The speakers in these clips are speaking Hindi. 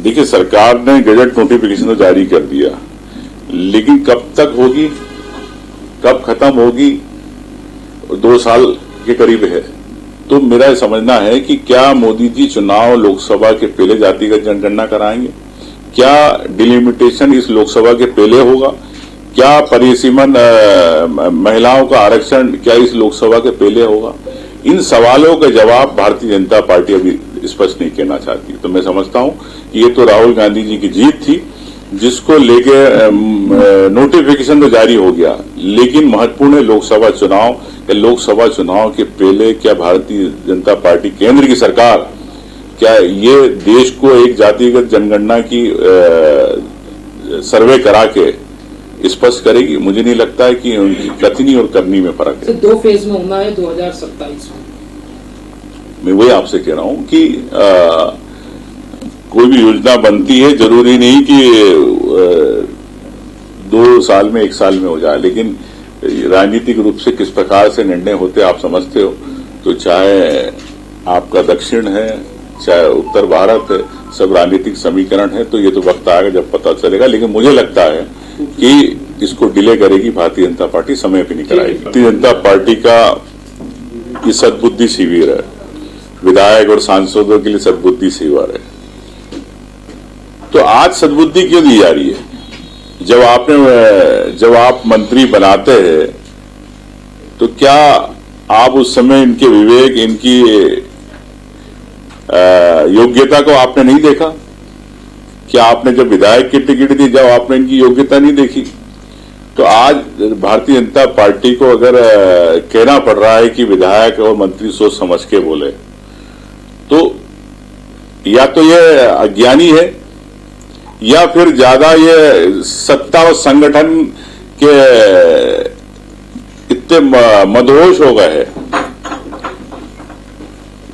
देखिए, सरकार ने गजट नोटिफिकेशन तो जारी कर दिया, लेकिन कब तक होगी, कब खत्म होगी, 2 साल के करीब है। तो मेरा समझना है कि क्या मोदी जी चुनाव लोकसभा के पहले जातिगत जनगणना कराएंगे, क्या डिलिमिटेशन इस लोकसभा के पहले होगा, क्या परिसीमन महिलाओं का आरक्षण क्या इस लोकसभा के पहले होगा। इन सवालों का जवाब भारतीय जनता पार्टी अभी स्पष्ट नहीं कहना चाहती। तो मैं समझता हूं कि ये तो राहुल गांधी जी की जीत थी, जिसको लेके नोटिफिकेशन तो जारी हो गया, लेकिन महत्वपूर्ण लोकसभा चुनाव या लोकसभा चुनाव के पहले क्या भारतीय जनता पार्टी केंद्र की सरकार क्या ये देश को एक जातिगत जनगणना की सर्वे करा के स्पष्ट करेगी। मुझे नहीं लगता है कि उनकी कथनी और करनी में फर्क है। 2 फेज में होना है 2027 में। मैं वही आपसे कह रहा हूं कि कोई भी योजना बनती है, जरूरी नहीं कि 2 साल में 1 साल में हो जाए, लेकिन राजनीतिक रूप से किस प्रकार से निर्णय होते आप समझते हो। तो चाहे आपका दक्षिण है, चाहे उत्तर भारत है, सब राजनीतिक समीकरण है। तो ये तो वक्त आएगा जब पता चलेगा, लेकिन मुझे लगता है कि इसको डिले करेगी भारतीय जनता पार्टी, समय पे नहीं कराएगी। भारतीय जनता पार्टी का ये सद्बुद्धि शिविर है, विधायक और सांसदों के लिए सद्बुद्धि शिविर है। तो आज सद्बुद्धि क्यों दी जा रही है? जब आप मंत्री बनाते हैं तो क्या आप उस समय इनके विवेक, इनकी योग्यता को आपने नहीं देखा? क्या आपने जब विधायक की टिकट दी, जब आपने इनकी योग्यता नहीं देखी? तो आज भारतीय जनता पार्टी को अगर कहना पड़ रहा है कि विधायक और मंत्री सोच समझ के बोले, तो या तो ये अज्ञानी है या फिर ज्यादा ये सत्ता और संगठन के इतने मदहोश हो गए हैं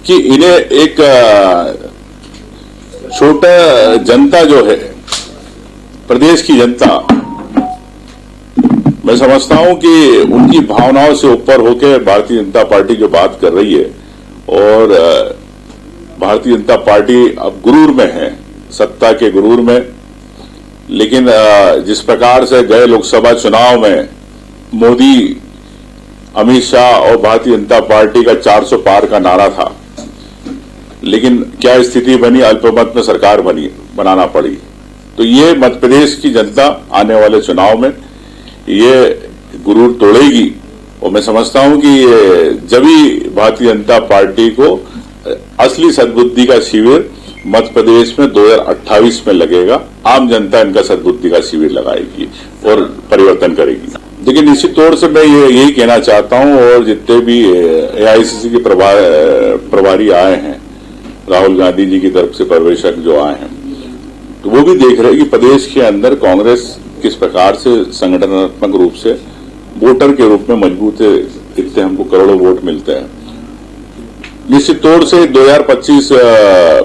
कि इन्हें एक छोटा जनता जो है, प्रदेश की जनता, मैं समझता हूं कि उनकी भावनाओं से ऊपर होकर भारतीय जनता पार्टी जो बात कर रही है, और भारतीय जनता पार्टी अब गुरूर में है, सत्ता के गुरूर में। लेकिन जिस प्रकार से गए लोकसभा चुनाव में मोदी, अमित शाह और भारतीय जनता पार्टी का 400 पार का नारा था, लेकिन क्या स्थिति बनी, अल्पमत में सरकार बनाना पड़ी। तो ये मध्य प्रदेश की जनता आने वाले चुनाव में ये गुरूर तोड़ेगी, और मैं समझता हूं कि जब ही भारतीय जनता पार्टी को असली सद्बुद्धि का शिविर मध्य प्रदेश में 2028 में लगेगा। आम जनता इनका सद्बुद्धि का शिविर लगाएगी और परिवर्तन करेगी। लेकिन निश्चित तौर से मैं यही कहना चाहता हूं, और जितने भी एआईसीसी के प्रभारी आए हैं, राहुल गांधी जी की तरफ से पर्यवेक्षक जो आए हैं, तो वो भी देख रहे हैं कि प्रदेश के अंदर कांग्रेस किस प्रकार से संगठनात्मक रूप से वोटर के रूप में मजबूत है। इतने हमको करोड़ों वोट मिलते हैं। निश्चित तौर से 2025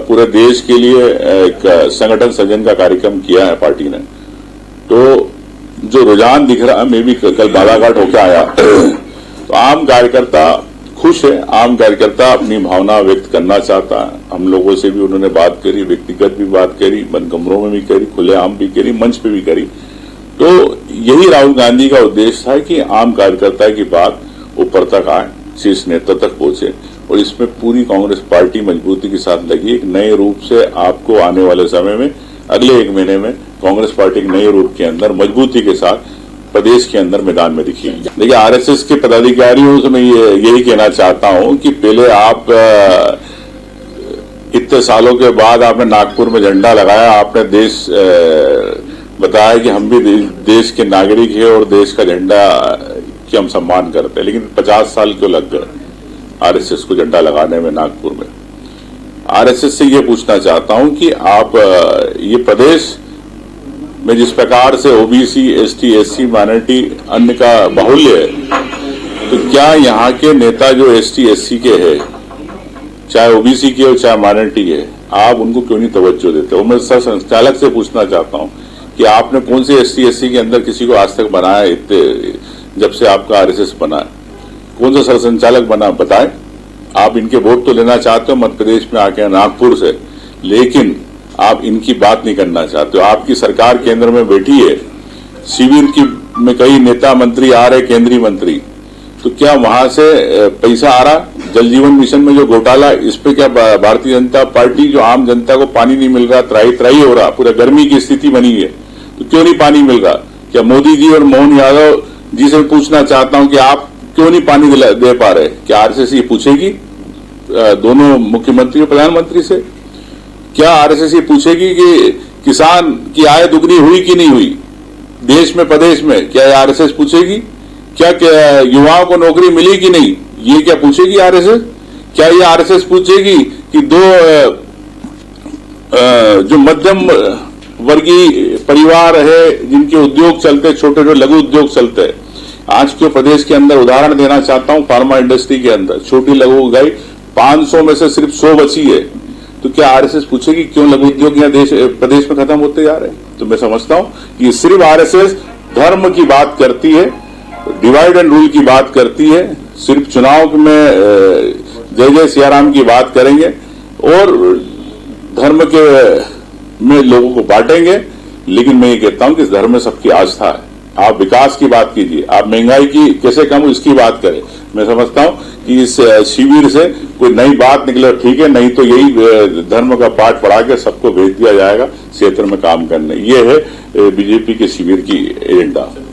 पूरे देश के लिए एक संगठन सृजन का कार्यक्रम किया है पार्टी ने। तो जो रुझान दिख रहा है, मैं भी कल बालाघाट होकर आया, तो आम कार्यकर्ता खुश है, आम कार्यकर्ता अपनी भावना व्यक्त करना चाहता है। हम लोगों से भी उन्होंने बात करी, व्यक्तिगत भी बात करी, बंद कमरों में भी करी, खुलेआम भी करी, मंच पे भी करी। तो यही राहुल गांधी का उद्देश्य था कि आम कार्यकर्ता की बात ऊपर तक आए, शीर्ष नेता तक पहुंचे, और इसमें पूरी कांग्रेस पार्टी मजबूती के साथ लगी। एक नए रूप से आपको आने वाले समय में, अगले 1 महीने में कांग्रेस पार्टी के नए रूप के अंदर मजबूती के साथ प्रदेश के अंदर मैदान में दिखी। देखिए, आरएसएस के पदाधिकारियों से मैं यही कहना चाहता हूं कि पहले आप इतने सालों के बाद आपने नागपुर में झंडा लगाया, आपने देश बताया कि हम भी देश के नागरिक हैं और देश का झंडा की हम सम्मान करते हैं, लेकिन 50 साल क्यों लग गए आरएसएस को झंडा लगाने में नागपुर में? आरएसएस से ये पूछना चाहता हूं कि आप ये प्रदेश में जिस प्रकार से ओबीसी, एसटी, एससी, माइनॉरिटी, अन्य का बाहुल्य है, तो क्या यहाँ के नेता जो एसटी, एससी के हैं, चाहे ओबीसी के हो चाहे माइनॉरिटी के, आप उनको क्यों नहीं तवज्जो देते? और मैं सर संचालक से पूछना चाहता हूं कि आपने कौन से एसटी, एससी के अंदर किसी को आज तक बनाया इतने, जब से आपका आरएसएस बना है? कौन सा सर संचालक बना, बताएं। आप इनके वोट तो लेना चाहते हो मध्य प्रदेश में आके नागपुर से, लेकिन आप इनकी बात नहीं करना चाहते हो। आपकी सरकार केंद्र में बैठी है, शिविर की में कई नेता मंत्री आ रहे, केंद्रीय मंत्री, तो क्या वहां से पैसा आ रहा? जल जीवन मिशन में जो घोटाला, इस पे क्या भारतीय जनता पार्टी, जो आम जनता को पानी नहीं मिल रहा, त्राही त्राही हो रहा, पूरा गर्मी की स्थिति बनी है, तो क्यों नहीं पानी मिल रहा? क्या मोदी जी और मोहन यादव जी से पूछना चाहता हूं कि आप क्यों नहीं पानी दे पा रहे? क्या आरएसएस ये पूछेगी दोनों मुख्यमंत्री और प्रधानमंत्री से? क्या आरएसएस ये पूछेगी कि किसान की आय दुगनी हुई कि नहीं हुई देश में, प्रदेश में? क्या आरएसएस पूछेगी? क्या युवाओं को नौकरी मिली कि नहीं, ये क्या पूछेगी आरएसएस? क्या ये आरएसएस पूछेगी कि जो मध्यम वर्गीय परिवार है, जिनके उद्योग चलते, छोटे छोटे लघु उद्योग चलते हैं, आज के प्रदेश के अंदर उदाहरण देना चाहता हूं, फार्मा इंडस्ट्री के अंदर छोटी लघु उद्योग 500 में से सिर्फ 100 बची है, तो क्या आरएसएस पूछेगी क्यों लघु उद्योग यहाँ प्रदेश में खत्म होते जा रहे हैं? तो मैं समझता हूं कि सिर्फ आरएसएस धर्म की बात करती है, डिवाइड एंड रूल की बात करती है, सिर्फ चुनाव में जय जय सियाराम की बात करेंगे और धर्म के में लोगों को बांटेंगे। लेकिन मैं ये कहता हूं कि इस धर्म में सबकी आस्था है। आप विकास की बात कीजिए, आप महंगाई की कैसे कम हो इसकी बात करें। मैं समझता हूं कि इस शिविर से कोई नई बात निकले ठीक है, नहीं तो यही धर्म का पाठ पढ़ा के सबको भेज दिया जाएगा क्षेत्र में काम करने। ये है बीजेपी के शिविर की एजेंडा।